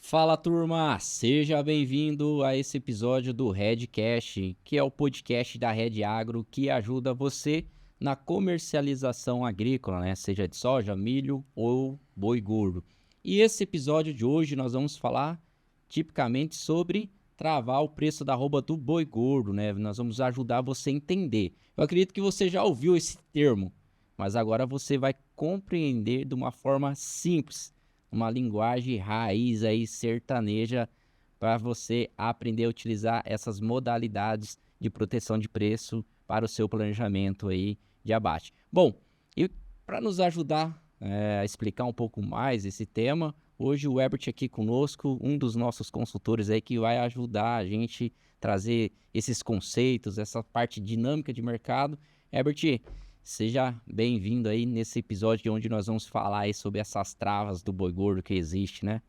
Fala turma, seja bem-vindo a esse episódio do Redcast, que é o podcast da Red Agro que ajuda você na comercialização agrícola, né? Seja de soja, milho ou boi gordo. E esse episódio de hoje nós vamos falar tipicamente sobre travar o preço da arroba do boi gordo, né? Nós vamos ajudar você a entender. Eu acredito que você já ouviu esse termo, mas agora você vai compreender de uma forma simples, uma linguagem raiz aí sertaneja para você aprender a utilizar essas modalidades de proteção de preço para o seu planejamento aí de abate. Bom, e para nos ajudar a explicar um pouco mais esse tema, hoje o Herbert aqui conosco, um dos nossos consultores aí que vai ajudar a gente trazer esses conceitos, essa parte dinâmica de mercado. Herbert, seja bem-vindo aí nesse episódio onde nós vamos falar aí sobre essas travas do boi gordo que existe, né?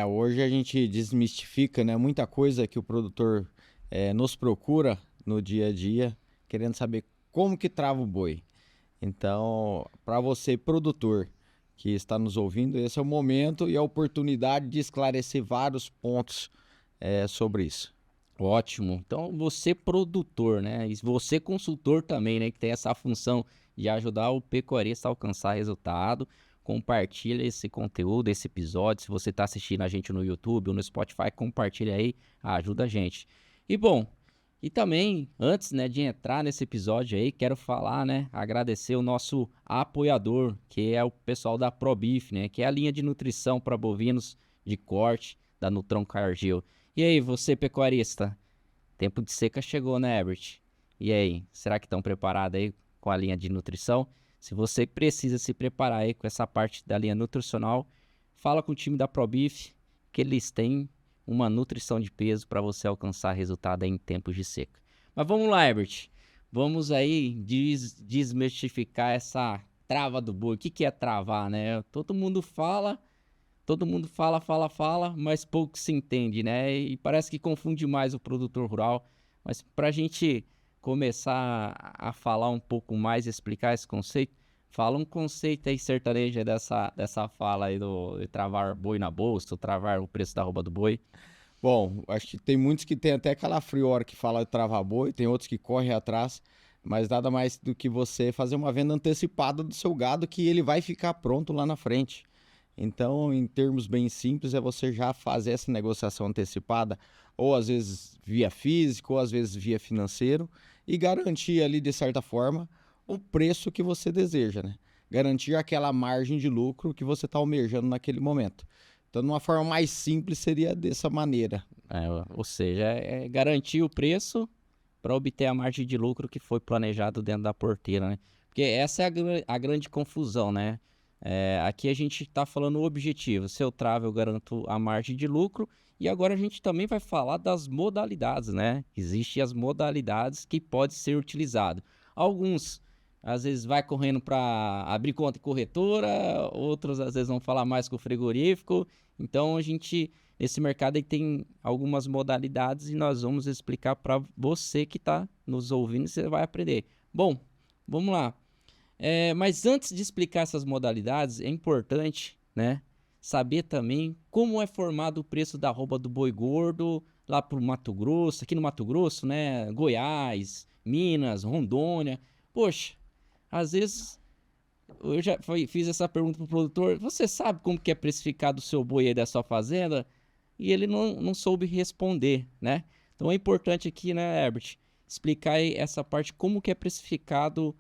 Hoje a gente desmistifica, né, muita coisa que o produtor nos procura no dia a dia, querendo saber como que trava o boi. Então, para você, produtor, que está nos ouvindo, esse é o momento e a oportunidade de esclarecer vários pontos sobre isso. Ótimo. Então, você produtor, né? E você consultor também, né? Que tem essa função de ajudar o pecuarista a alcançar resultado. Compartilha esse conteúdo, esse episódio. Se você está assistindo a gente no YouTube ou no Spotify, compartilha aí, ajuda a gente. E bom, e também, antes, né, de entrar nesse episódio aí, quero falar, né, agradecer o nosso apoiador, que é o pessoal da ProBeef, né, que é a linha de nutrição para bovinos de corte da Nutron Cargill. E aí, você pecuarista, tempo de seca chegou, né, Herbert? E aí, será que estão preparados aí com a linha de nutrição? Se você precisa se preparar aí com essa parte da linha nutricional, fala com o time da ProBeef, que eles têm uma nutrição de peso para você alcançar resultado aí em tempos de seca. Mas vamos lá, Herbert. Vamos aí desmistificar essa trava do boi. O que é travar, né? Todo mundo fala, mas pouco se entende, né? E parece que confunde mais o produtor rural. Mas para a gente começar a falar um pouco mais, explicar esse conceito, fala um conceito aí sertanejo dessa fala aí de travar boi na bolsa, ou travar o preço da arroba do boi. Bom, acho que tem muitos que tem até calafrio a hora que fala de travar boi, tem outros que correm atrás, mas nada mais do que você fazer uma venda antecipada do seu gado que ele vai ficar pronto lá na frente. Então, em termos bem simples, é você já fazer essa negociação antecipada, ou às vezes via físico, ou às vezes via financeiro, e garantir ali, de certa forma, o preço que você deseja, né? Garantir aquela margem de lucro que você está almejando naquele momento. Então, de uma forma mais simples, seria dessa maneira. Ou seja, é garantir o preço para obter a margem de lucro que foi planejado dentro da porteira, né? Porque essa é a grande confusão, né? Aqui a gente está falando o objetivo. Se eu travo, eu garanto a margem de lucro. E agora a gente também vai falar das modalidades, né? Existem as modalidades que pode ser utilizado. Alguns, às vezes, vai correndo para abrir conta em corretora, outros, às vezes, vão falar mais com o frigorífico. Então, nesse mercado aí tem algumas modalidades e nós vamos explicar para você que está nos ouvindo e você vai aprender. Bom, vamos lá. Mas antes de explicar essas modalidades, é importante, né, saber também como é formado o preço da arroba do boi gordo lá pro Mato Grosso, aqui no Mato Grosso, né, Goiás, Minas, Rondônia. Poxa, às vezes eu já fiz essa pergunta pro produtor, você sabe como que é precificado o seu boi aí da sua fazenda? E ele não soube responder, né? Então é importante aqui, né, Herbert, explicar aí essa parte, como que é precificado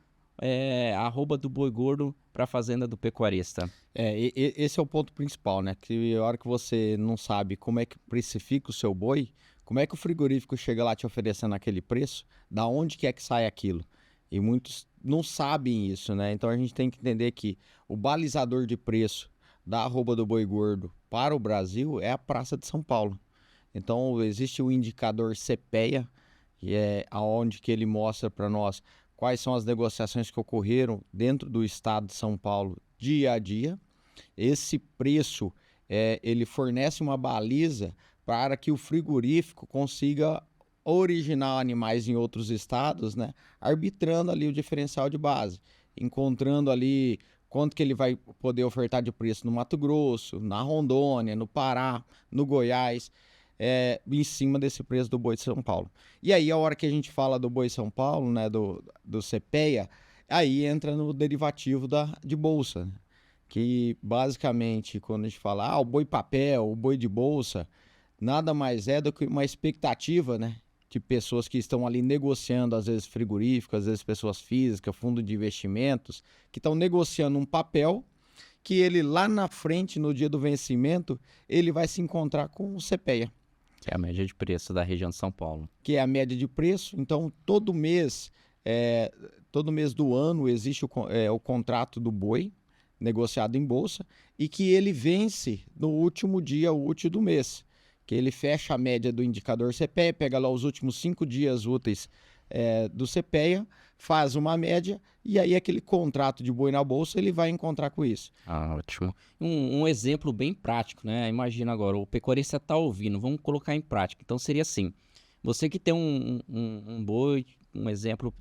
a arroba do boi gordo para a fazenda do pecuarista. Esse é o ponto principal, né? Que a hora que você não sabe como é que precifica o seu boi, como é que o frigorífico chega lá te oferecendo aquele preço, da onde que é que sai aquilo? E muitos não sabem isso, né? Então a gente tem que entender que o balizador de preço da arroba do boi gordo para o Brasil é a Praça de São Paulo. Então existe o indicador CPEA, que é aonde que ele mostra para nós quais são as negociações que ocorreram dentro do estado de São Paulo dia a dia. Esse preço ele fornece uma baliza para que o frigorífico consiga originar animais em outros estados, né? Arbitrando ali o diferencial de base, encontrando ali quanto que ele vai poder ofertar de preço no Mato Grosso, na Rondônia, no Pará, no Goiás, em cima desse preço do boi de São Paulo. E aí, a hora que a gente fala do boi São Paulo, né, do CPEA, aí entra no derivativo de bolsa, né? Que basicamente, quando a gente fala, o boi papel, o boi de bolsa, nada mais é do que uma expectativa, né, de pessoas que estão ali negociando, às vezes frigoríficos, às vezes pessoas físicas, fundo de investimentos, que estão negociando um papel que ele lá na frente, no dia do vencimento, ele vai se encontrar com o CPEA. Que é a média de preço da região de São Paulo. Que é a média de preço. Então, todo mês do ano existe o contrato do boi, negociado em bolsa, e que ele vence no último dia útil do mês. Que ele fecha a média do indicador CPEA, pega lá os últimos 5 dias úteis do CPEA, faz uma média, e aí aquele contrato de boi na bolsa, ele vai encontrar com isso. Ótimo. Um exemplo bem prático, né? Imagina agora, o pecuarista está ouvindo, vamos colocar em prática. Então seria assim, você que tem um boi, um exemplo,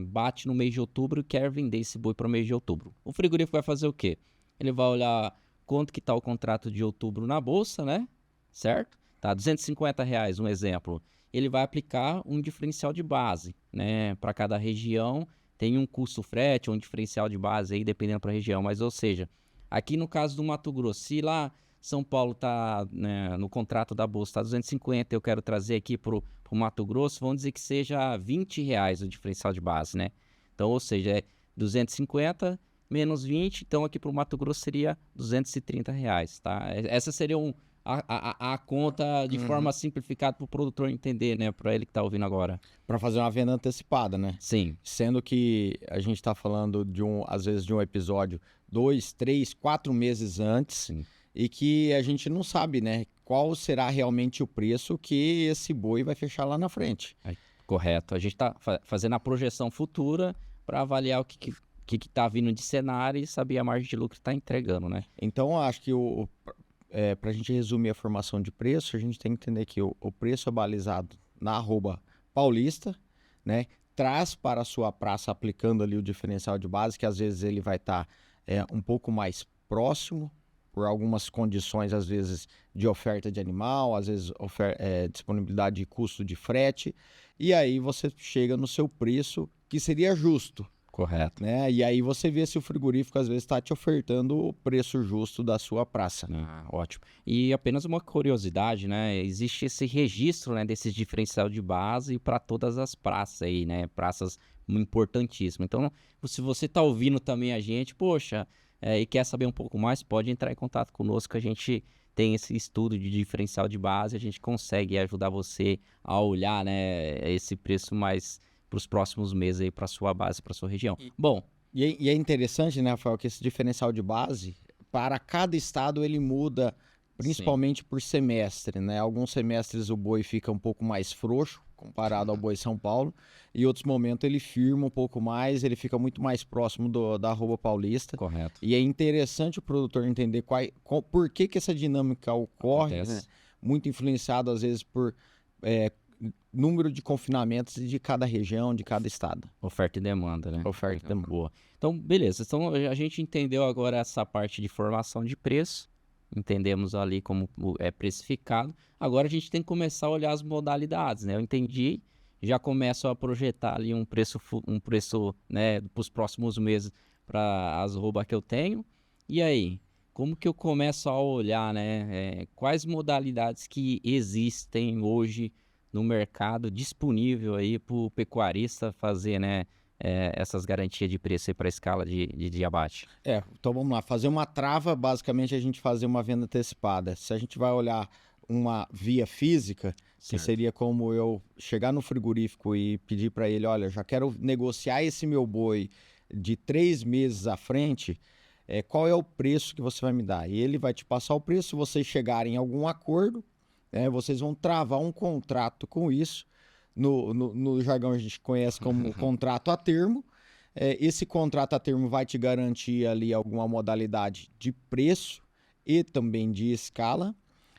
bate no mês de outubro e quer vender esse boi para o mês de outubro. O frigorífico vai fazer o quê? Ele vai olhar quanto que está o contrato de outubro na bolsa, né? Certo? Tá, R$ 250, um exemplo. Ele vai aplicar um diferencial de base, né? Para cada região tem um custo frete, um diferencial de base aí, dependendo para a região. Mas, ou seja, aqui no caso do Mato Grosso, se lá São Paulo está, né, no contrato da bolsa, está 250, eu quero trazer aqui para o Mato Grosso, vamos dizer que seja R$ 20 o diferencial de base, né? Então, ou seja, é 250 menos 20, então aqui para o Mato Grosso seria R$ 230, tá? Essa seria a conta de forma simplificada para o produtor entender, né? Para ele que está ouvindo agora. Para fazer uma venda antecipada, né? Sim. Sendo que a gente está falando às vezes de um episódio 2, 3, 4 meses antes. Sim. E que a gente não sabe, né? Qual será realmente o preço que esse boi vai fechar lá na frente. Correto. A gente está fazendo a projeção futura para avaliar o que está vindo de cenário e saber a margem de lucro que está entregando, né? Então, acho que para a gente resumir a formação de preço, a gente tem que entender que o preço é balizado na @paulista, né? Traz para a sua praça aplicando ali o diferencial de base, que às vezes ele vai estar um pouco mais próximo, por algumas condições, às vezes, de oferta de animal, às vezes disponibilidade de custo de frete, e aí você chega no seu preço que seria justo. Correto. Né? E aí você vê se o frigorífico, às vezes, está te ofertando o preço justo da sua praça. Ótimo. E apenas uma curiosidade, né? Existe esse registro, né, desses diferencial de base para todas as praças aí, né? Praças importantíssimas. Então, se você está ouvindo também a gente, poxa, e quer saber um pouco mais, pode entrar em contato conosco, que a gente tem esse estudo de diferencial de base, a gente consegue ajudar você a olhar, né, esse preço mais para os próximos meses aí para sua base, para sua região. Bom, e é interessante, né, Rafael, que esse diferencial de base, para cada estado ele muda, principalmente por semestre, né? Alguns semestres o boi fica um pouco mais frouxo comparado ao boi São Paulo, e outros momentos ele firma um pouco mais, ele fica muito mais próximo da @paulista. Correto. E é interessante o produtor entender por que essa dinâmica ocorre, né? Muito influenciado às vezes por número de confinamentos de cada região, de cada estado. Oferta e demanda, né? Oferta e demanda. Boa. Então, beleza. Então, a gente entendeu agora essa parte de formação de preço. Entendemos ali como é precificado. Agora a gente tem que começar a olhar as modalidades, né? Eu entendi, já começo a projetar ali um preço, né, para os próximos meses para as arrobas que eu tenho. E aí, como que eu começo a olhar, né? Quais modalidades que existem hoje no mercado disponível aí para o pecuarista fazer, né, essas garantias de preço para a escala de abate? Então vamos lá, fazer uma trava, basicamente a gente fazer uma venda antecipada. Se a gente vai olhar uma via física, que seria como eu chegar no frigorífico e pedir para ele, olha, já quero negociar esse meu boi de 3 meses à frente, qual é o preço que você vai me dar? E ele vai te passar o preço, se vocês chegarem em algum acordo, vocês vão travar um contrato com isso. No jargão a gente conhece como contrato a termo. Esse contrato a termo vai te garantir ali alguma modalidade de preço e também de escala.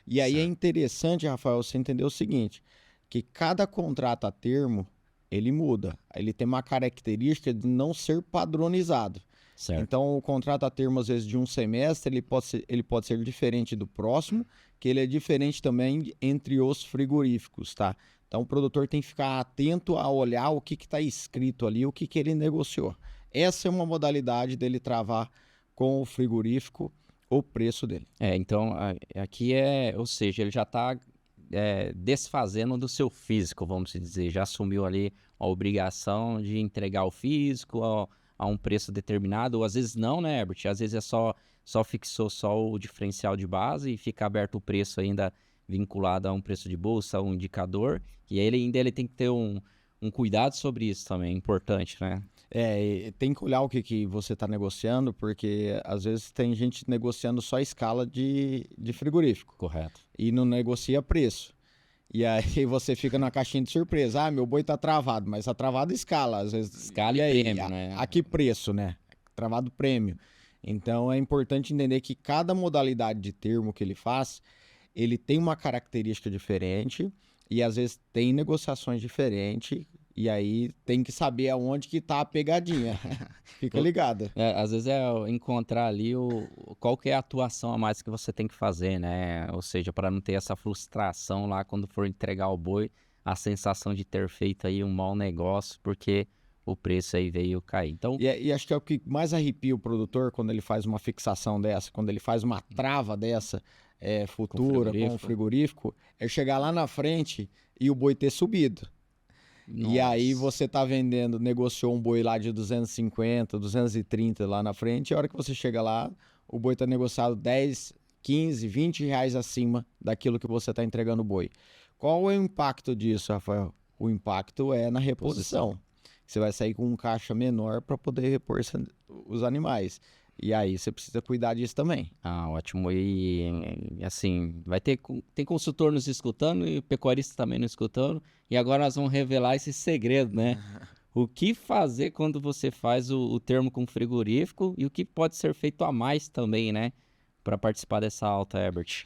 E aí é interessante, Rafael, você entender o seguinte, que cada contrato a termo, ele muda. Ele tem uma característica de não ser padronizado. Certo. Então, o contrato a termo, às vezes, de um semestre, ele pode ser diferente do próximo, que ele é diferente também entre os frigoríficos, tá? Então, o produtor tem que ficar atento a olhar o que está escrito ali, o que ele negociou. Essa é uma modalidade dele travar com o frigorífico o preço dele. Então, aqui ou seja, ele já está desfazendo do seu físico, vamos dizer, já assumiu ali a obrigação de entregar o físico a um preço determinado, ou às vezes não, né, Herbert? Às vezes é só fixou só o diferencial de base e fica aberto o preço ainda vinculado a um preço de bolsa, um indicador, e aí ele tem que ter um cuidado sobre isso também, importante, né? E tem que olhar o que você está negociando, porque às vezes tem gente negociando só a escala de frigorífico. Correto. E não negocia preço. E aí você fica na caixinha de surpresa. Ah, meu boi tá travado, mas tá travado escala. Às vezes, Escala e prêmio, né? A que preço, né? Travado prêmio. Então é importante entender que cada modalidade de termo que ele faz, ele tem uma característica diferente e às vezes tem negociações diferentes. E aí tem que saber aonde que tá a pegadinha. Fica ligado. Às vezes é encontrar ali qual que é a atuação a mais que você tem que fazer, né? Ou seja, para não ter essa frustração lá quando for entregar o boi, a sensação de ter feito aí um mau negócio, porque o preço aí veio cair. Então, E acho que é o que mais arrepia o produtor quando ele faz uma fixação dessa, quando ele faz uma trava dessa futura com o frigorífico, é chegar lá na frente e o boi ter subido. nossa. E aí você tá vendendo, negociou um boi lá de 250, 230 lá na frente, e a hora que você chega lá, o boi tá negociado 10, 15, 20 reais acima daquilo que você tá entregando o boi. Qual é o impacto disso, Rafael? O impacto é na reposição. Você vai sair com um caixa menor para poder repor os animais. E aí você precisa cuidar disso também. Ah, ótimo. E assim, tem consultor nos escutando e pecuarista também nos escutando. E agora nós vamos revelar esse segredo, né? O que fazer quando você faz o termo com frigorífico e o que pode ser feito a mais também, né? Para participar dessa alta, Herbert.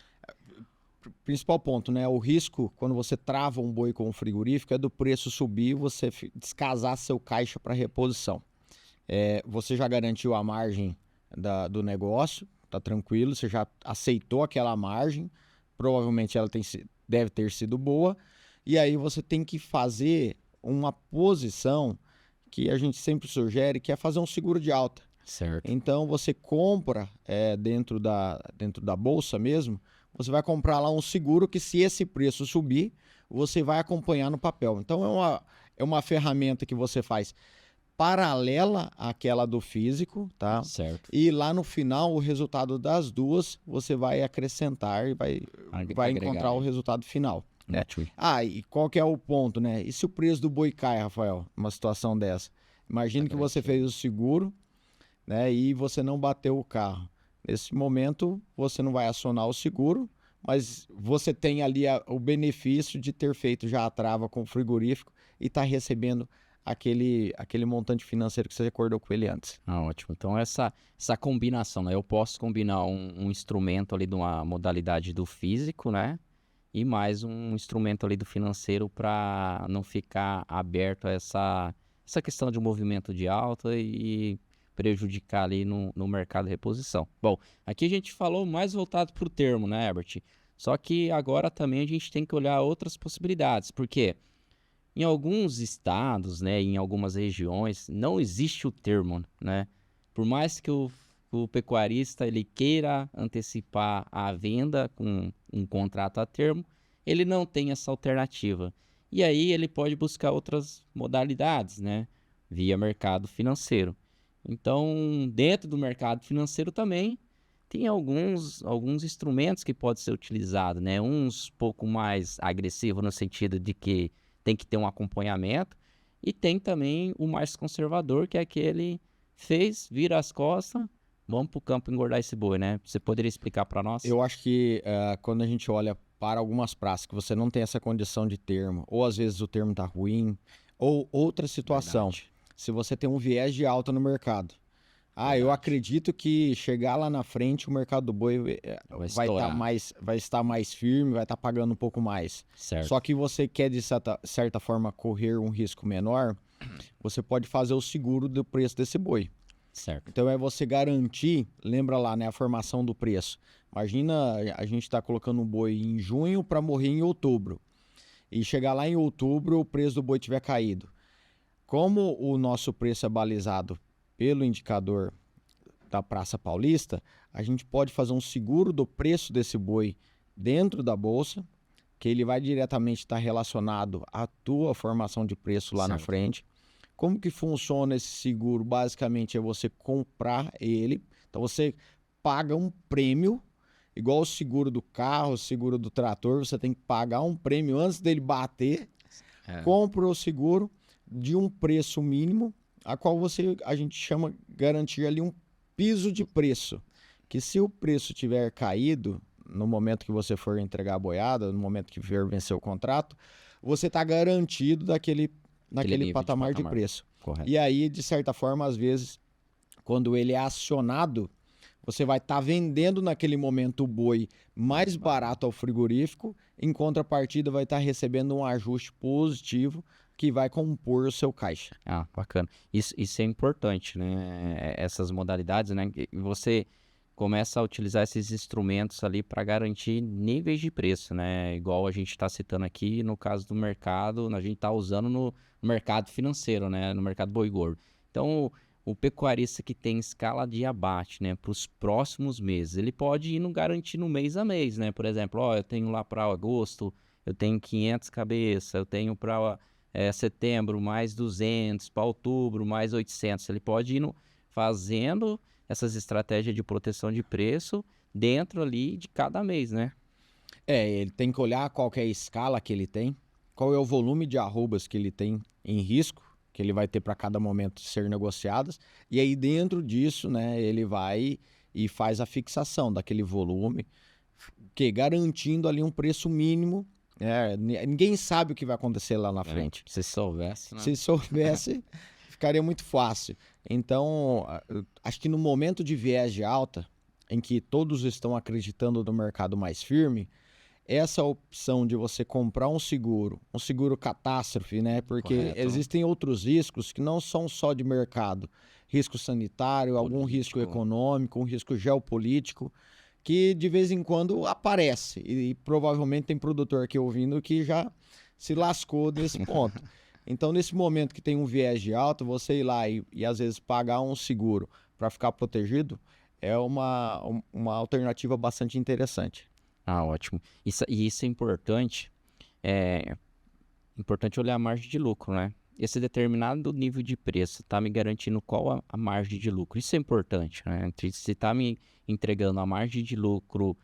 Principal ponto, né? O risco, quando você trava um boi com um frigorífico, é do preço subir e você descasar seu caixa para reposição. Você já garantiu a margem do negócio, tá tranquilo, você já aceitou aquela margem, provavelmente ela deve ter sido boa, e aí você tem que fazer uma posição que a gente sempre sugere, que é fazer um seguro de alta. Certo. Então você compra dentro da bolsa mesmo, você vai comprar lá um seguro que, se esse preço subir, você vai acompanhar no papel. Então é uma ferramenta que você faz paralela àquela do físico, tá? Certo. E lá no final, o resultado das duas, você vai acrescentar e vai encontrar o resultado final. Né? E qual que é o ponto, né? E se o preço do boi cai, Rafael, numa situação dessa? Imagine que você fez o seguro, né, e você não bateu o carro. Nesse momento, você não vai acionar o seguro, mas você tem ali o benefício de ter feito já a trava com o frigorífico e está recebendo aquele montante financeiro que você acordou com ele antes. Ótimo. Então essa combinação, né? Eu posso combinar um instrumento ali de uma modalidade do físico, né? E mais um instrumento ali do financeiro para não ficar aberto a essa questão de um movimento de alta e prejudicar ali no mercado de reposição. Bom, aqui a gente falou mais voltado para o termo, né, Herbert? Só que agora também a gente tem que olhar outras possibilidades, porque em alguns estados, né, em algumas regiões, não existe o termo, né? Por mais que o pecuarista ele queira antecipar a venda com um contrato a termo, ele não tem essa alternativa. E aí ele pode buscar outras modalidades, né? Via mercado financeiro. Então, dentro do mercado financeiro também tem alguns instrumentos que podem ser utilizados, né? Uns pouco mais agressivos no sentido de que tem que ter um acompanhamento, e tem também o mais conservador, que é aquele vira as costas, vamos para o campo engordar esse boi, né? Você poderia explicar para nós? Eu acho que quando a gente olha para algumas praças que você não tem essa condição de termo, ou às vezes o termo está ruim, ou outra situação, se você tem um viés de alta no mercado. Eu acredito que chegar lá na frente o mercado do boi vai estar mais firme, vai estar pagando um pouco mais. Certo. Só que você quer, de certa forma, correr um risco menor, você pode fazer o seguro do preço desse boi. Certo. Então é você garantir, lembra lá, né, a formação do preço. Imagina a gente está colocando um boi em junho para morrer em outubro. E chegar lá em outubro o preço do boi tiver caído. Como o nosso preço é balizado pelo indicador da Praça Paulista, a gente pode fazer um seguro do preço desse boi dentro da bolsa, que ele vai diretamente estar relacionado à tua formação de preço lá na Certo. frente. Como que funciona esse seguro? Basicamente é você comprar ele, então você paga um prêmio, igual o seguro do carro, o seguro do trator, você tem que pagar um prêmio antes dele bater, É. compra o seguro de um preço mínimo, a qual a gente chama garantir ali um piso de preço, que se o preço tiver caído no momento que você for entregar a boiada, no momento que vier vencer o contrato, você está garantido naquele nível patamar de patamar. preço. Correto. E aí, de certa forma, às vezes, quando ele é acionado, você vai estar vendendo naquele momento o boi mais barato ao frigorífico, em contrapartida vai estar recebendo um ajuste positivo que vai compor o seu caixa. Ah, bacana. Isso é importante, né? Essas modalidades, né? E você começa a utilizar esses instrumentos ali para garantir níveis de preço, né? Igual a gente está citando aqui, no caso do mercado, a gente está usando no mercado financeiro, né? No mercado boi gordo. Então, o pecuarista que tem escala de abate, né? Para os próximos meses, ele pode ir no garantir no mês a mês, né? Por exemplo, ó, eu tenho lá para agosto, eu tenho 500 cabeças, eu tenho para setembro mais 200, para outubro mais 800. Ele pode ir fazendo essas estratégias de proteção de preço dentro ali de cada mês, né? Ele tem que olhar qual que é a escala que ele tem, qual é o volume de arrobas que ele tem em risco, que ele vai ter para cada momento ser negociadas, e aí dentro disso, né, ele vai e faz a fixação daquele volume, que garantindo ali um preço mínimo. Ninguém sabe o que vai acontecer lá na frente. Se soubesse, né? Se soubesse, ficaria muito fácil. Então, acho que no momento de viés de alta, em que todos estão acreditando no mercado mais firme, essa opção de você comprar um seguro catástrofe, né? Porque Correto. existem outros riscos que não são só de mercado. Risco sanitário, algum risco Político. econômico, um risco geopolítico, que de vez em quando aparece. E provavelmente tem produtor aqui ouvindo que já se lascou desse ponto. Então, nesse momento que tem um viés de alta, você ir lá e às vezes pagar um seguro para ficar protegido é uma alternativa bastante interessante. Ah, ótimo. Isso é importante. É importante olhar a margem de lucro, né? Esse determinado nível de preço está me garantindo qual a margem de lucro. Isso é importante, né? Se está me entregando a margem de lucro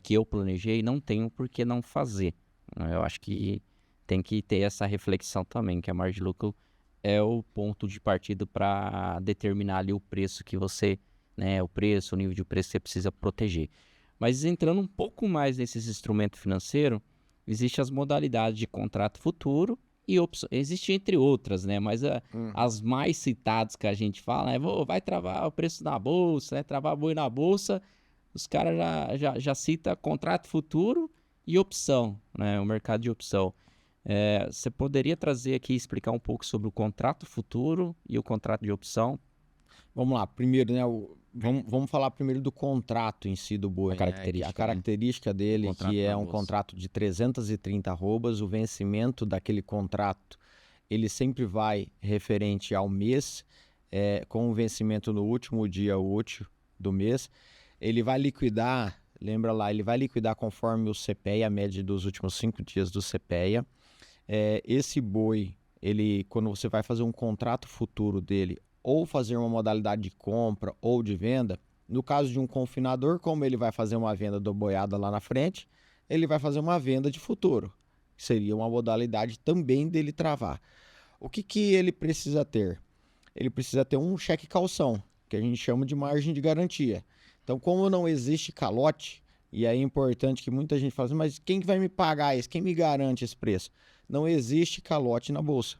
que eu planejei, não tenho por que não fazer, né? Eu acho que tem que ter essa reflexão também, que a margem de lucro é o ponto de partida para determinar ali o preço que você, né? O preço, o nível de preço que você precisa proteger. Mas entrando um pouco mais nesses instrumentos financeiros, existem as modalidades de contrato futuro e opções. Existem entre outras, né? Mas as mais citadas que a gente fala vai travar o preço na bolsa, né? Travar boi na bolsa. Os caras já citam contrato futuro e opção, né? O mercado de opção. Você poderia trazer aqui e explicar um pouco sobre o contrato futuro e o contrato de opção? Vamos lá, primeiro, né? Vamos falar primeiro do contrato em si do boi. A característica, A característica dele, Contrato que é na um bolsa. contrato de 330 arrobas, o vencimento daquele contrato, ele sempre vai referente ao mês, com o vencimento no último dia útil do mês. Ele vai liquidar, lembra lá, ele vai liquidar conforme o CPEA, a média dos últimos 5 dias do CPEA. Esse boi, quando você vai fazer um contrato futuro dele, ou fazer uma modalidade de compra ou de venda, no caso de um confinador, como ele vai fazer uma venda do boiada lá na frente, ele vai fazer uma venda de futuro. Seria uma modalidade também dele travar. O que ele precisa ter? Ele precisa ter um cheque calção, que a gente chama de margem de garantia. Então, como não existe calote, e aí é importante que muita gente fala assim, mas quem vai me pagar isso? Quem me garante esse preço? Não existe calote na bolsa.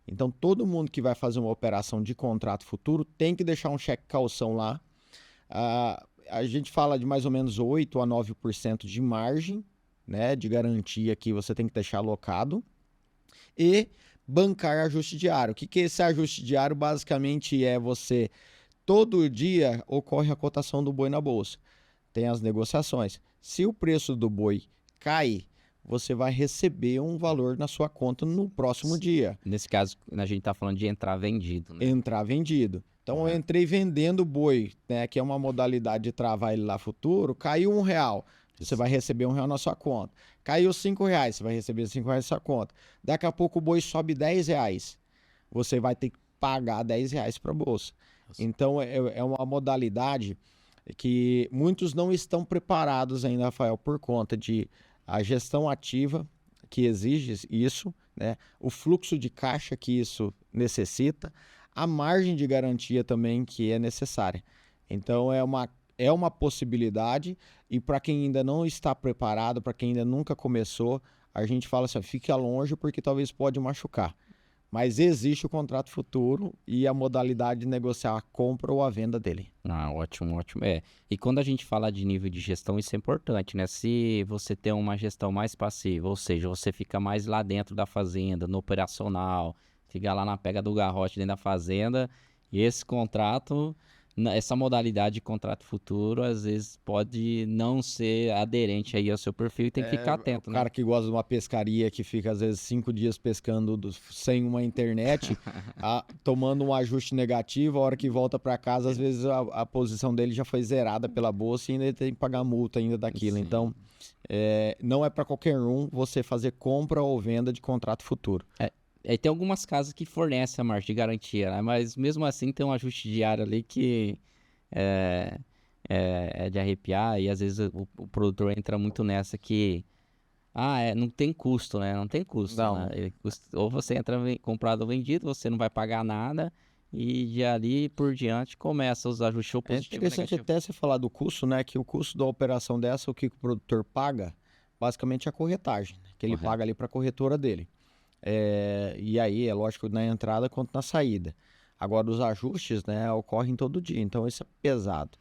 Então, todo mundo que vai fazer uma operação de contrato futuro tem que deixar um cheque calção lá. A gente fala de mais ou menos 8 a 9% de margem, né, de garantia que você tem que deixar alocado. E bancar ajuste diário. O que é esse ajuste diário? Basicamente é você todo dia ocorre a cotação do boi na bolsa. Tem as negociações. Se o preço do boi cai, você vai receber um valor na sua conta no próximo dia. Nesse caso, a gente tá falando de entrar vendido, né? Entrar vendido. Então, eu entrei vendendo boi, né, que é uma modalidade de travar ele lá futuro, caiu R$1, você vai receber R$1 na sua conta. Caiu R$5, você vai receber R$5 na sua conta. Daqui a pouco o boi sobe R$10, você vai ter que pagar R$10 para a bolsa. Então, é uma modalidade que muitos não estão preparados ainda, Rafael, por conta de a gestão ativa que exige isso, né? O fluxo de caixa que isso necessita, a margem de garantia também que é necessária. Então é uma possibilidade, e para quem ainda não está preparado, para quem ainda nunca começou, a gente fala assim, fica longe porque talvez pode machucar. Mas existe o contrato futuro e a modalidade de negociar a compra ou a venda dele. Ah, ótimo, ótimo. E quando a gente fala de nível de gestão, isso é importante, né? Se você tem uma gestão mais passiva, ou seja, você fica mais lá dentro da fazenda, no operacional, fica lá na pega do garrote dentro da fazenda, e esse contrato, essa modalidade de contrato futuro, às vezes pode não ser aderente aí ao seu perfil e tem que ficar atento, O né? cara que gosta de uma pescaria que fica às vezes 5 dias pescando sem uma internet, tomando um ajuste negativo, a hora que volta para casa, às vezes a posição dele já foi zerada pela bolsa e ainda ele tem que pagar multa ainda daquilo. Sim. Então, não é para qualquer um você fazer compra ou venda de contrato futuro. Tem algumas casas que fornecem a margem de garantia, né? Mas mesmo assim tem um ajuste diário ali que é de arrepiar, e às vezes o produtor entra muito nessa que não tem custo, né? Não tem custo, Não. né? Ou você entra comprado ou vendido, você não vai pagar nada, e de ali por diante começa os ajustes ou É positivo ou interessante negativo. até você falar do custo, né? Que o custo da operação dessa, o que o produtor paga, basicamente é a corretagem, né, que ele Correto. paga ali para a corretora dele. E aí, é lógico, na entrada quanto na saída. Agora, os ajustes, né, ocorrem todo dia, então isso é pesado.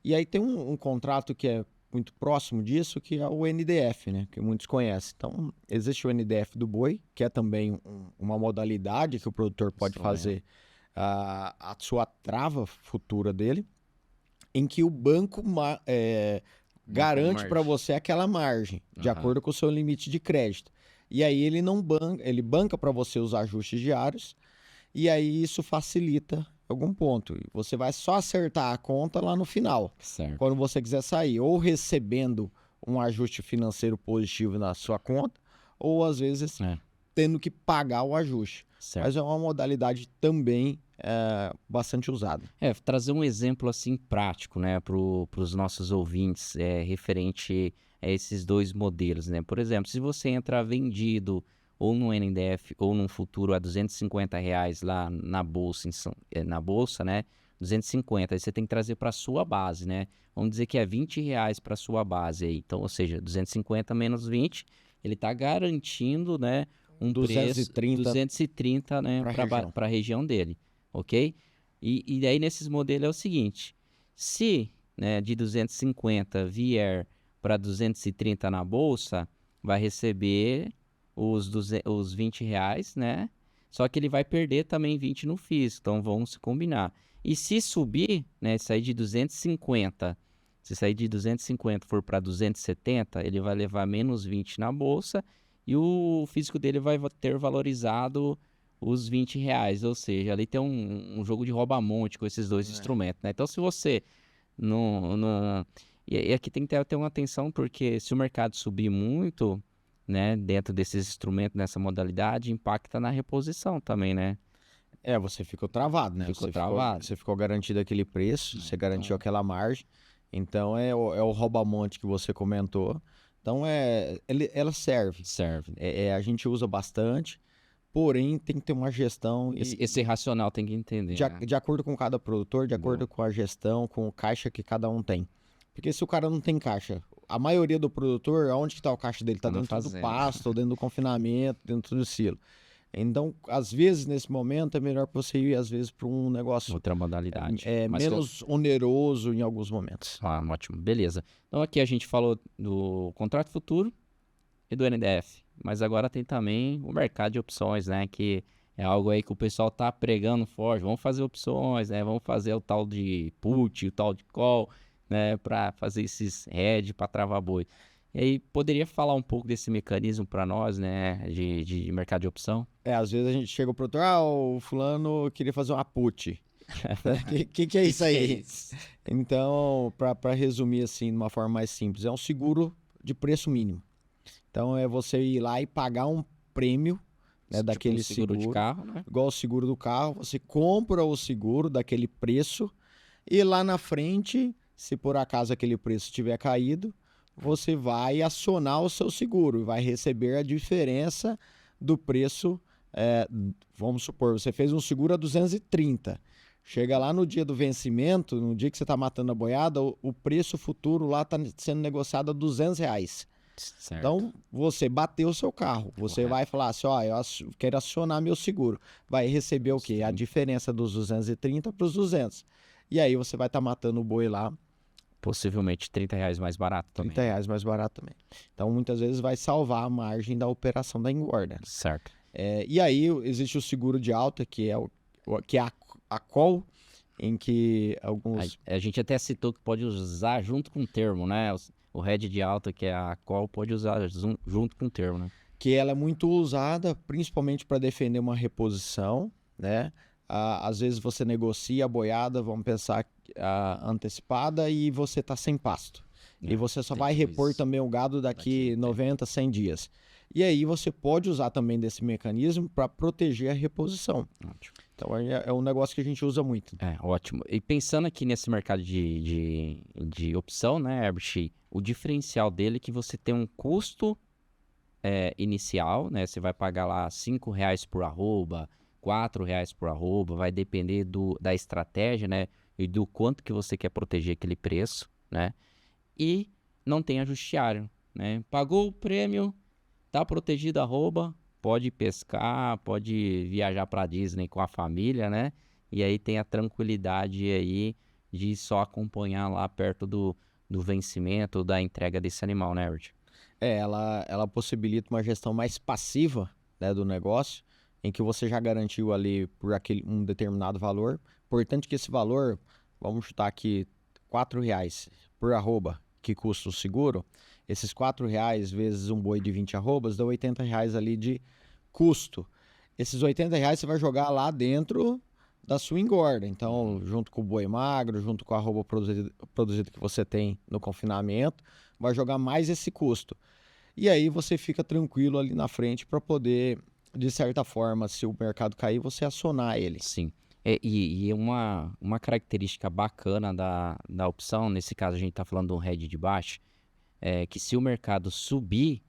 E aí tem um contrato que é muito próximo disso, que é o NDF, né, que muitos conhecem. Então, existe o NDF do boi, que é também uma modalidade que o produtor pode Isso fazer a sua trava futura dele, em que o banco garante para margem. você aquela margem, de Aham. acordo com o seu limite de crédito. E aí ele banca para você os ajustes diários, e aí isso facilita algum ponto. E você vai só acertar a conta lá no final, Certo. quando você quiser sair, ou recebendo um ajuste financeiro positivo na sua conta, ou às vezes tendo que pagar o ajuste. Certo. Mas é uma modalidade também bastante usada. Trazer um exemplo assim prático, né, para os nossos ouvintes, referente a esses dois modelos, né? Por exemplo, se você entrar vendido ou no NDF ou num futuro a R$250 lá na bolsa, na bolsa, né? 250, aí você tem que trazer para a sua base, né? Vamos dizer que é R$20 para a sua base aí. Então, ou seja, 250 menos 20, ele está garantindo, né, um 230 preço 230, né, para a região dele, ok? E daí nesses modelos é o seguinte, se, né, de 250 vier para 230 na bolsa, vai receber os R$20, né? Só que ele vai perder também 20 no físico, então vamos se combinar. E se subir, né, sair de 250, se sair de 250 for para 270, ele vai levar menos 20 na bolsa e o físico dele vai ter valorizado os R$20, ou seja, ali tem um jogo de rouba-monte com esses dois instrumentos, né? Então, se você não... E aqui tem que ter uma atenção, porque se o mercado subir muito, né, dentro desses instrumentos, nessa modalidade, impacta na reposição também, né? Você ficou travado, né? Ficou travado. Você ficou garantido aquele preço, você garantiu então... aquela margem. Então, é o rouba-monte que você comentou. Então, ela serve. Serve. A gente usa bastante, porém, tem que ter uma gestão. Esse racional tem que entender. De acordo com cada produtor, de acordo com a gestão, com o caixa que cada um tem. Porque se o cara não tem caixa, a maioria do produtor, aonde que está o caixa dele? Está dentro do pasto, ou dentro do confinamento, dentro do silo. Então, às vezes, nesse momento, é melhor você ir, às vezes, para um negócio... Outra modalidade. Menos oneroso em alguns momentos. Ótimo, beleza. Então, aqui a gente falou do contrato futuro e do NDF. Mas agora tem também o mercado de opções, né? Que É algo aí que o pessoal tá pregando forte. Vamos fazer opções, né? Vamos fazer o tal de put, o tal de call, né? Para fazer esses hedge para travar boi. E aí, poderia falar um pouco desse mecanismo para nós, né? De mercado de opção? Às vezes a gente chega pro produtor, o fulano queria fazer uma put. Que é isso Que é aí? isso? Então, para resumir assim, de uma forma mais simples, é um seguro de preço mínimo. Então, é você ir lá e pagar um prêmio, né, Tipo um daquele seguro de seguro, carro, né? igual o seguro do carro. Você compra o seguro daquele preço e lá na frente, se por acaso aquele preço tiver caído, você vai acionar o seu seguro e vai receber a diferença do preço. Vamos supor, você fez um seguro a 230. Chega lá no dia do vencimento, no dia que você está matando a boiada, o preço futuro lá está sendo negociado a R$ 200. Certo. Então, você bateu o seu carro. Você Correto. vai falar assim, eu quero acionar meu seguro. Vai receber o quê? A Sim. diferença dos 230 para os 200. E aí você vai estar matando o boi lá, Possivelmente R$ 30 mais barato também. R$ 30 mais barato também. Então, muitas vezes vai salvar a margem da operação da engorda. Certo. E aí existe o seguro de alta, que é a call, em que alguns... A gente até citou que pode usar junto com o termo, né? O head de alta, que é a qual pode usar junto com o termo, né? Que ela é muito usada principalmente para defender uma reposição, né? Às vezes você negocia a boiada, vamos pensar antecipada, e você está sem pasto. E você só vai repor também o gado daqui 90, 100 dias. E aí você pode usar também desse mecanismo para proteger a reposição. Ótimo. Então é um negócio que a gente usa muito. Ótimo. E pensando aqui nesse mercado de opção, né, Herbert, o diferencial dele é que você tem um custo inicial, né? Você vai pagar lá R$ 5 por arroba, R$ 4 por arroba, vai depender da estratégia, né? E do quanto que você quer proteger aquele preço, né? E não tem ajustiário, né? Pagou o prêmio, tá protegido a arroba, pode pescar, pode viajar para Disney com a família, né? E aí tem a tranquilidade aí de só acompanhar lá perto do vencimento, da entrega desse animal, né, Herbert? Ela possibilita uma gestão mais passiva, né, do negócio, em que você já garantiu ali por um determinado valor. Importante que esse valor, vamos chutar aqui, R$ 4 por arroba, que custa o seguro. Esses R$ 4 vezes um boi de 20 arrobas, dá R$ 80 ali de custo. Esses R$ 80 você vai jogar lá dentro da sua engorda. Então, junto com o boi magro, junto com a arroba produzida que você tem no confinamento, vai jogar mais esse custo. E aí você fica tranquilo ali na frente para poder, de certa forma, se o mercado cair, você acionar ele. Sim. E uma característica bacana da opção, nesse caso a gente está falando de um head de baixo, é que se o mercado subir,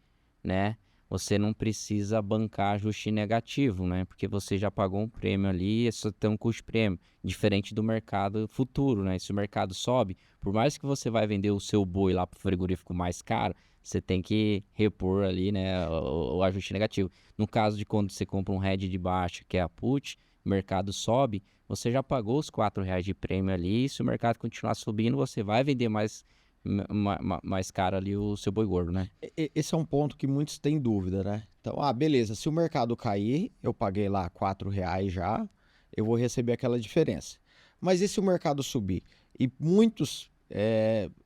né, você não precisa bancar ajuste negativo, né, porque você já pagou um prêmio ali e só tem um custo prêmio, diferente do mercado futuro, né, se o mercado sobe, por mais que você vai vender o seu boi lá para o frigorífico mais caro, você tem que repor ali, né, o ajuste negativo. No caso de quando você compra um head de baixo, que é a put, o mercado sobe, você já pagou os R$ 4 de prêmio ali, e se o mercado continuar subindo, você vai vender mais caro ali o seu boi gordo, né? Esse é um ponto que muitos têm dúvida, né? Então, beleza, se o mercado cair, eu paguei lá R$ 4 já, eu vou receber aquela diferença. Mas e se o mercado subir? E muitos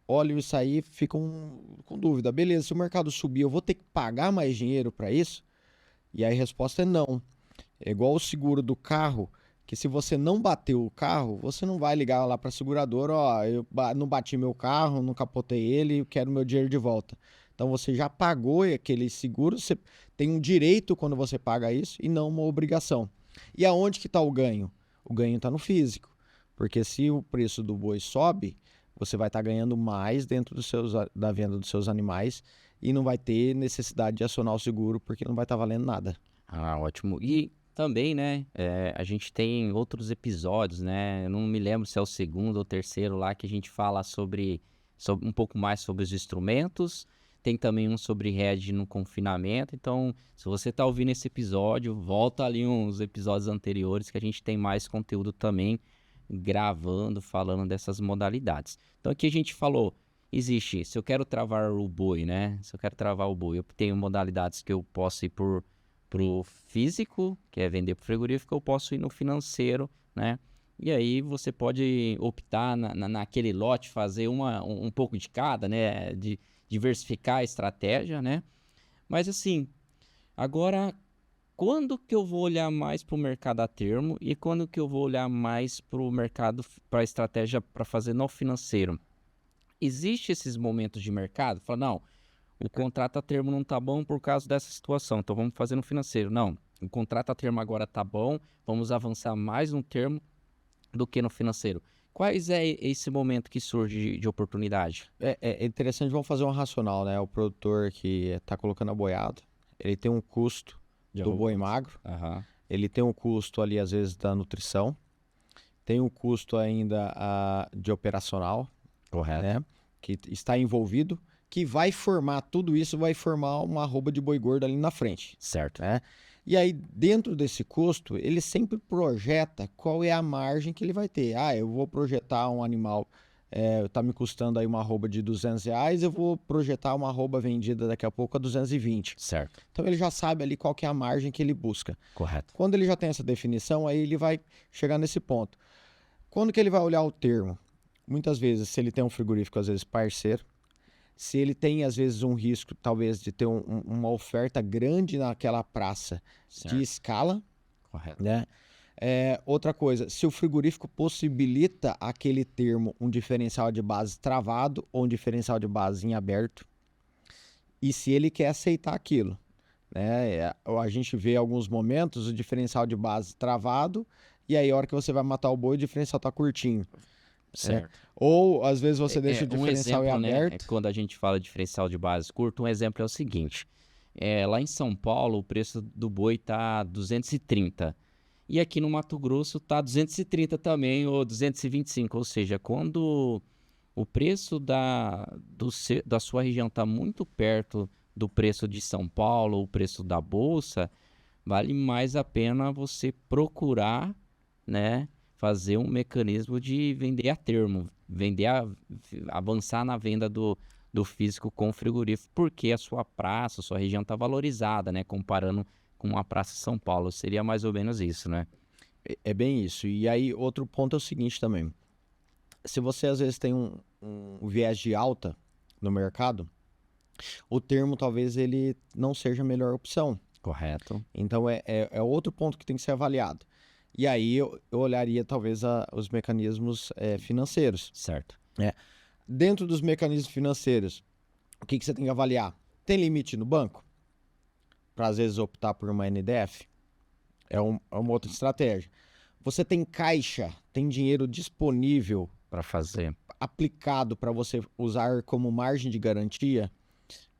olham isso aí e ficam com dúvida. Beleza, se o mercado subir, eu vou ter que pagar mais dinheiro para isso? E aí a resposta é não. É igual o seguro do carro, que se você não bateu o carro, você não vai ligar lá para a seguradora, eu não bati meu carro, não capotei ele, eu quero meu dinheiro de volta. Então você já pagou aquele seguro, você tem um direito quando você paga isso e não uma obrigação. E aonde que está o ganho? O ganho está no físico, porque se o preço do boi sobe, você vai estar ganhando mais dentro da venda dos seus animais e não vai ter necessidade de acionar o seguro porque não vai estar valendo nada. Ótimo. E também, né, a gente tem outros episódios, né, eu não me lembro se é o segundo ou terceiro lá, que a gente fala sobre um pouco mais sobre os instrumentos, tem também um sobre head no confinamento, então se você está ouvindo esse episódio, volta ali uns episódios anteriores que a gente tem mais conteúdo também gravando, falando dessas modalidades. Então aqui a gente falou, existe, se eu quero travar o boi, né, se eu quero travar o boi, eu tenho modalidades que eu posso ir por pro físico, que é vender pro frigorífico, eu posso ir no financeiro, né? E aí você pode optar naquele lote, fazer um pouco de cada, né? De diversificar a estratégia, né? Mas assim, agora, quando que eu vou olhar mais para o mercado a termo e quando que eu vou olhar mais para o mercado, para a estratégia para fazer no financeiro? Existe esses momentos de mercado? Fala, não, o contrato a termo não tá bom por causa dessa situação, então vamos fazer no financeiro. Não, o contrato a termo agora tá bom, vamos avançar mais no termo do que no financeiro. Quais é esse momento que surge de oportunidade? É interessante, vamos fazer um racional, né? O produtor que está colocando a boiada, ele tem um custo De do boi arroba. magro, Aham, ele tem um custo ali, às vezes, da nutrição, tem um custo ainda de operacional, correto. né? Que está envolvido, que vai formar, tudo isso vai formar uma arroba de boi gordo ali na frente, Certo. né? E aí, dentro desse custo, ele sempre projeta qual é a margem que ele vai ter. Ah, eu vou projetar um animal, tá me custando aí uma arroba de R$ 200, eu vou projetar uma arroba vendida daqui a pouco a 220. Certo. Então ele já sabe ali qual que é a margem que ele busca. Correto. Quando ele já tem essa definição, aí ele vai chegar nesse ponto. Quando que ele vai olhar o termo? Muitas vezes, se ele tem um frigorífico, às vezes parceiro, se ele tem, às vezes, um risco, talvez, de ter uma oferta grande naquela praça Certo. de escala, Correto. né? Outra coisa, se o frigorífico possibilita aquele termo um diferencial de base travado ou um diferencial de base em aberto, e se ele quer aceitar aquilo, né? A gente vê alguns momentos o diferencial de base travado, e aí a hora que você vai matar o boi, o diferencial tá curtinho. Certo. Ou às vezes você deixa o Um diferencial em exemplo, né? aberto. Quando a gente fala de diferencial de base curto, um exemplo é o seguinte: lá em São Paulo, o preço do boi tá 230. E aqui no Mato Grosso tá 230 também, ou 225. Ou seja, quando o preço da sua região tá muito perto do preço de São Paulo, o preço da bolsa, vale mais a pena você procurar, né, fazer um mecanismo de vender a termo, avançar na venda do físico com o frigorífico, porque a sua praça, a sua região está valorizada, né, comparando com a praça São Paulo. Seria mais ou menos isso, né? É bem isso. E aí, outro ponto é o seguinte também. Se você às vezes tem um viés de alta no mercado, o termo talvez ele não seja a melhor opção. Correto. Então é outro ponto que tem que ser avaliado. E aí eu olharia talvez os mecanismos financeiros. Certo. Dentro dos mecanismos financeiros, o que você tem que avaliar? Tem limite no banco? Para às vezes optar por uma NDF? É uma outra estratégia. Você tem caixa, tem dinheiro disponível Para fazer. aplicado para você usar como margem de garantia,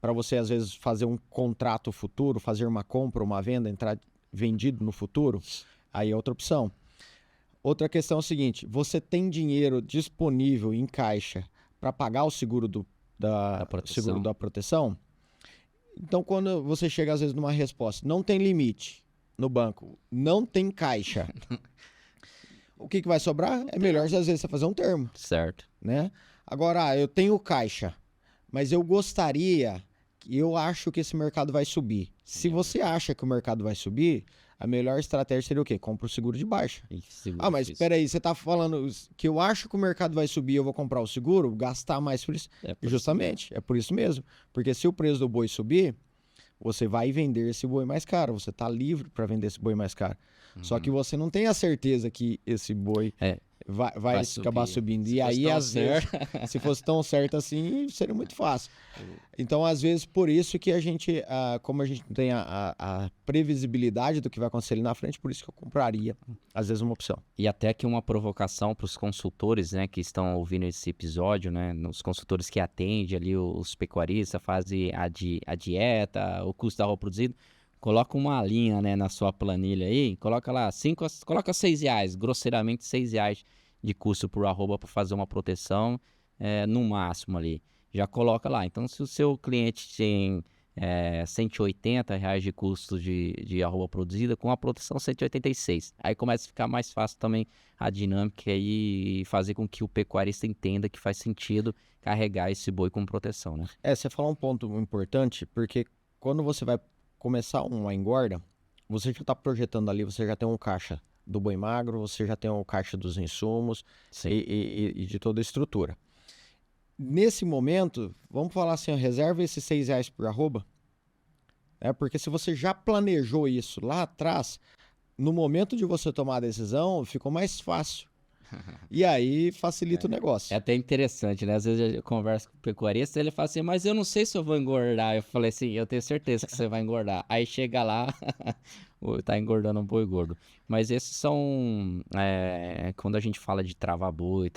para você às vezes fazer um contrato futuro, fazer uma compra, uma venda, entrar vendido no futuro, aí é outra opção. Outra questão é o seguinte: você tem dinheiro disponível em caixa para pagar o seguro Da proteção. seguro da proteção? Então, quando você chega às vezes numa resposta, não tem limite no banco, não tem caixa, o que vai sobrar? É melhor às vezes você fazer um termo, Certo. né? Agora, eu tenho caixa, mas eu acho que esse mercado vai subir. Se você acha que o mercado vai subir, a melhor estratégia seria o quê? Compra o seguro de baixa. Ah, mas espera aí, você tá falando que eu acho que o mercado vai subir, eu vou comprar o seguro, gastar mais por isso? Justamente, é por isso mesmo. Porque se o preço do boi subir, você vai vender esse boi mais caro, você tá livre para vender esse boi mais caro. Só que você não tem a certeza que esse boi vai acabar subindo. Se e fosse aí, tão às vezes, se fosse tão certo assim, seria muito fácil. Então, às vezes, por isso que a gente, como a gente não tem a previsibilidade do que vai acontecer ali na frente, por isso que eu compraria, às vezes, uma opção. E até aqui uma provocação para os consultores, né, que estão ouvindo esse episódio, né, os consultores que atendem ali os pecuaristas, fazem a dieta, o custo da roupa produzida, coloca uma linha, né, na sua planilha aí, coloca lá coloca R$6, grosseiramente R$6 de custo por arroba para fazer uma proteção, no máximo ali. Já coloca lá. Então, se o seu cliente tem R$180 de custo de arroba produzida, com a proteção 186. Aí começa a ficar mais fácil também a dinâmica e fazer com que o pecuarista entenda que faz sentido carregar esse boi com proteção, né? Você falou um ponto importante, porque quando você vai começar uma engorda, você já está projetando ali, você já tem um caixa do boi magro, você já tem um caixa dos insumos e de toda a estrutura. Nesse momento, vamos falar assim, ó, reserva esses R$6 por arroba, porque se você já planejou isso lá atrás, no momento de você tomar a decisão, ficou mais fácil. E aí facilita o negócio. É até interessante, né? Às vezes eu converso com o pecuarista, ele fala assim, mas eu não sei se eu vou engordar. Eu falei assim, eu tenho certeza que você vai engordar. Aí chega lá, tá engordando um boi gordo. Mas esses são, quando a gente fala de travar boi,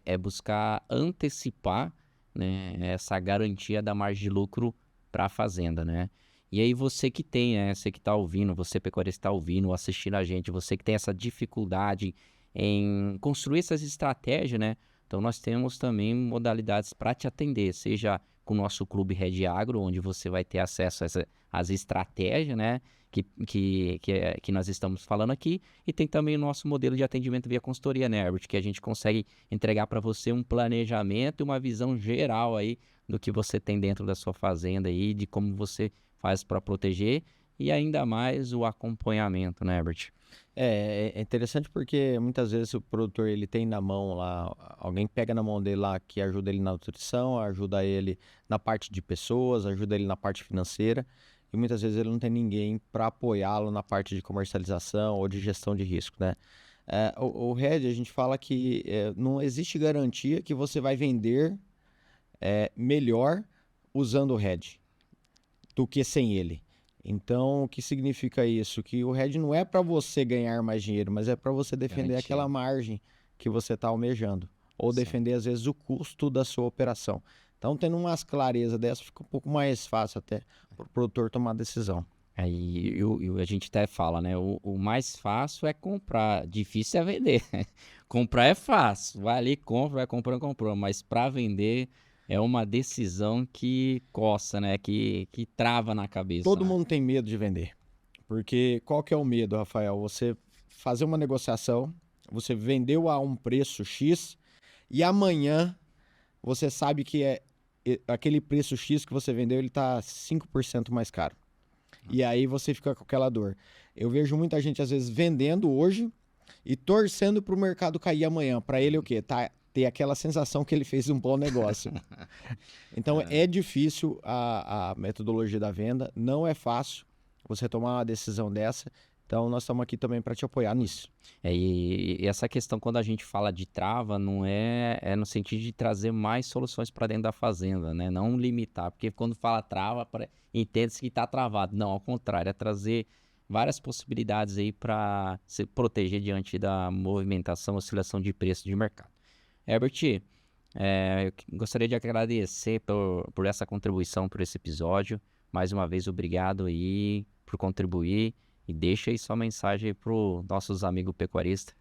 é buscar antecipar, né, essa garantia da margem de lucro para a fazenda, né? E aí você que tem, né, você que tá ouvindo, você pecuarista está ouvindo, assistindo a gente, você que tem essa dificuldade em construir essas estratégias, né? Então nós temos também modalidades para te atender, seja com o nosso Clube Red Agro, onde você vai ter acesso às estratégias, né? Que nós estamos falando aqui, e tem também o nosso modelo de atendimento via consultoria, né, Herbert? Que a gente consegue entregar para você um planejamento e uma visão geral aí do que você tem dentro da sua fazenda aí, de como você faz para proteger e ainda mais o acompanhamento, né, Herbert? É interessante porque muitas vezes o produtor ele tem na mão lá, alguém pega na mão dele lá que ajuda ele na nutrição, ajuda ele na parte de pessoas, ajuda ele na parte financeira e muitas vezes ele não tem ninguém para apoiá-lo na parte de comercialização ou de gestão de risco, né? O Red, a gente fala que não existe garantia que você vai vender melhor usando o Red do que sem ele. Então, o que significa isso? Que o hedge não é para você ganhar mais dinheiro, mas é para você defender aquela margem que você está almejando. Ou defender, às vezes, o custo da sua operação. Então, tendo umas clarezas dessas, fica um pouco mais fácil até para o produtor tomar a decisão. Aí a gente até fala, né? O mais fácil é comprar, difícil é vender. Comprar é fácil, vai ali, compra, vai comprando, comprou. Mas para vender é uma decisão que coça, né? Que trava na cabeça. Todo né? mundo tem medo de vender. Porque qual que é o medo, Rafael? Você fazer uma negociação, você vendeu a um preço X e amanhã você sabe que aquele preço X que você vendeu, ele está 5% mais caro. E aí você fica com aquela dor. Eu vejo muita gente, às vezes, vendendo hoje e torcendo para o mercado cair amanhã. Para ele, o quê? Ter aquela sensação que ele fez um bom negócio. Então, é difícil a metodologia da venda. Não é fácil você tomar uma decisão dessa. Então, nós estamos aqui também para te apoiar nisso. E essa questão, quando a gente fala de trava, não é no sentido de trazer mais soluções para dentro da fazenda, né? Não limitar, porque quando fala trava, entende-se que está travado. Não, ao contrário, é trazer várias possibilidades aí para se proteger diante da movimentação, oscilação de preço de mercado. Herbert, eu gostaria de agradecer por essa contribuição, por esse episódio. Mais uma vez, obrigado aí por contribuir. E deixa aí sua mensagem para os nossos amigos pecuaristas.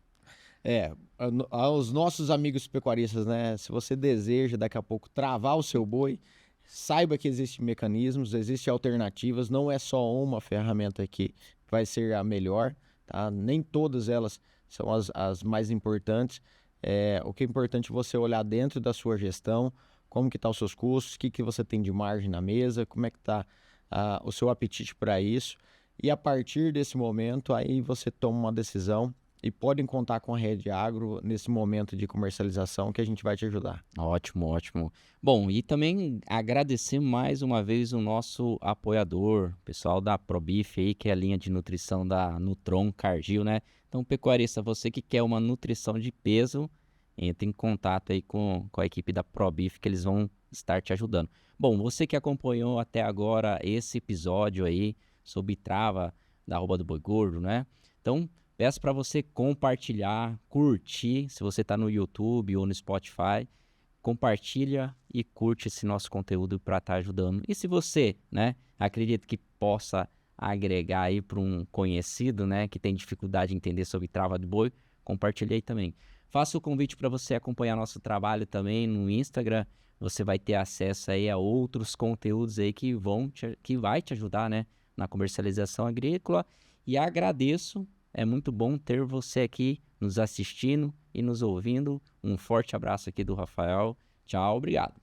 Aos nossos amigos pecuaristas, né? Se você deseja daqui a pouco travar o seu boi, saiba que existem mecanismos, existem alternativas, não é só uma ferramenta que vai ser a melhor, tá? Nem todas elas são as mais importantes. O que é importante é você olhar dentro da sua gestão, como que estão os seus custos, o que você tem de margem na mesa, como é que está o seu apetite para isso. E a partir desse momento, aí você toma uma decisão e podem contar com a Red Agro nesse momento de comercialização que a gente vai te ajudar. Ótimo, ótimo. Bom, e também agradecer mais uma vez o nosso apoiador, o pessoal da ProBeef aí, que é a linha de nutrição da Nutron Cargill, né? Então, pecuarista, você que quer uma nutrição de peso, entre em contato aí com a equipe da ProBeef, que eles vão estar te ajudando. Bom, você que acompanhou até agora esse episódio aí, sobre trava da arroba do boi gordo, né? Então, peço para você compartilhar, curtir, se você está no YouTube ou no Spotify, compartilha e curte esse nosso conteúdo para estar ajudando. E se você, né, acredita que possa agregar aí para um conhecido, né, que tem dificuldade de entender sobre trava do boi, compartilhe aí também. Faço o convite para você acompanhar nosso trabalho também no Instagram. Você vai ter acesso aí a outros conteúdos aí que vai te ajudar, né, na comercialização agrícola, e agradeço, é muito bom ter você aqui nos assistindo e nos ouvindo. Um forte abraço aqui do Rafael, tchau, obrigado.